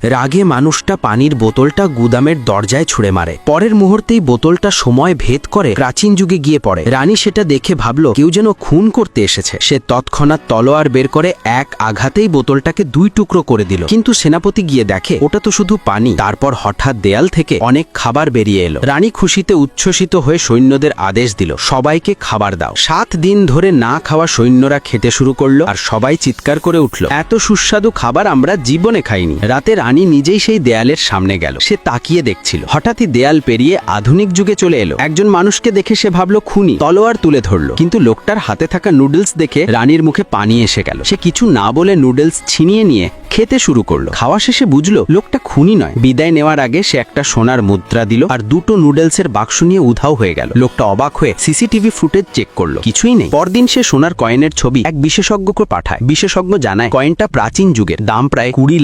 রাগে মানুষটা পানির বোতলটা গুদামের দরজায় ছুঁড়ে মারে। পরের মুহূর্তেই বোতলটা সময় ভেদ করে প্রাচীন যুগে গিয়ে পড়ে। রানী সেটা দেখে ভাবল কেউ যেন খুন করতে এসেছে। সে তৎক্ষণাৎ তলোয়ার বের করে এক আঘাতেই বোতলটাকে দুই টুকরো করে দিল। কিন্তু সেনাপতি গিয়ে দেখে ওটা তো শুধু পানি। তারপর হঠাৎ দেয়াল থেকে অনেক খাবার বেরিয়ে এলো। রানী খুশিতে উচ্ছ্বসিত হয়ে সৈন্যদের আদেশ দিল, সবাইকে খাবার দাও। 7 দিন ধরে না খাওয়া সৈন্যরা খেতে শুরু করলো আর সবাই চিৎকার করে উঠল, এত সুস্বাদু খাবার আমরা জীবনে খাইনি। রাতে রানী নিজেই সেই দেয়ালের সামনে গেল। সে তাকিয়ে দেখছিল। হঠাৎই দেয়াল পেরিয়ে আধুনিক যুগে চলে এলো। একজন মানুষকে দেখে সে ভাবল খুনি, তলোয়ার তুলে ধরল। কিন্তু লোকটার হাতে থাকা নুডলস দেখে রানীর মুখে পানি এসে গেল। সে কিছু না বলে নুডলস ছিনিয়ে নিয়ে খেতে শুরু করলো। খাওয়া শেষে বুঝলো লোকটা খুনি নয়। বিদায় নেওয়ার আগে সে একটা সোনার মুদ্রা দিল আর দুটো নুডলসের বাক্স নিয়ে উধাও হয়ে গেল। লোকটা অবাক হয়ে সিসিটিভি ফুটেজ চেক করলো, কিছুই নেই। পরদিন সে সোনার কয়েনের ছবি এক বিশেষজ্ঞকে পাঠায়। বিশেষজ্ঞ জানায় কয়েনটা প্রাচীন যুগের, দাম প্রায় $20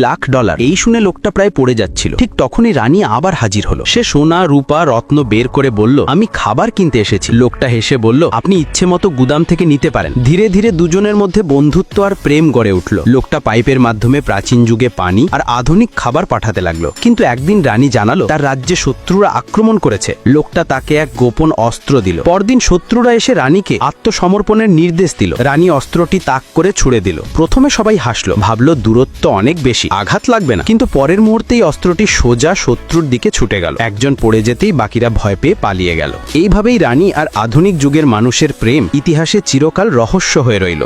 লাখ। এই শুনে লোকটা প্রায় পড়ে যাচ্ছিল। ঠিক তখনই রানী আবার হাজির হলো। সে সোনা রূপা রত্ন বের করে বলল, আমি খাবার কিনতে এসেছি। লোকটা হেসে বলল, আপনি ইচ্ছে মতো গুদাম থেকে নিতে পারেন। ধীরে ধীরে দুজনের মধ্যে বন্ধুত্ব আর প্রেম গড়ে উঠল। লোকটা পাইপের মাধ্যমে প্রাচীন যুগে পানি আর আধুনিক খাবার পাঠাতে লাগলো। কিন্তু একদিন রানী জানালো তার রাজ্যে শত্রুরা আক্রমণ করেছে। লোকটা তাকে এক গোপন অস্ত্র দিল। পরদিন শত্রুরা এসে রানীকে আত্মসমর্পণের নির্দেশ দিল। রানী অস্ত্রটি তাক করে ছুড়ে দিল। প্রথমে সবাই হাসলো, ভাবলো দূরত্ব অনেক বেশি, আঘাত লাগবে না। কিন্তু পরের মুহূর্তেই অস্ত্রটি সোজা শত্রুর দিকে ছুটে গেল। একজন পড়ে যেতেই বাকিরা ভয় পেয়ে পালিয়ে গেল। এইভাবেই রানী আর আধুনিক যুগের মানুষের প্রেম ইতিহাসে চিরকাল রহস্য হয়ে রইল।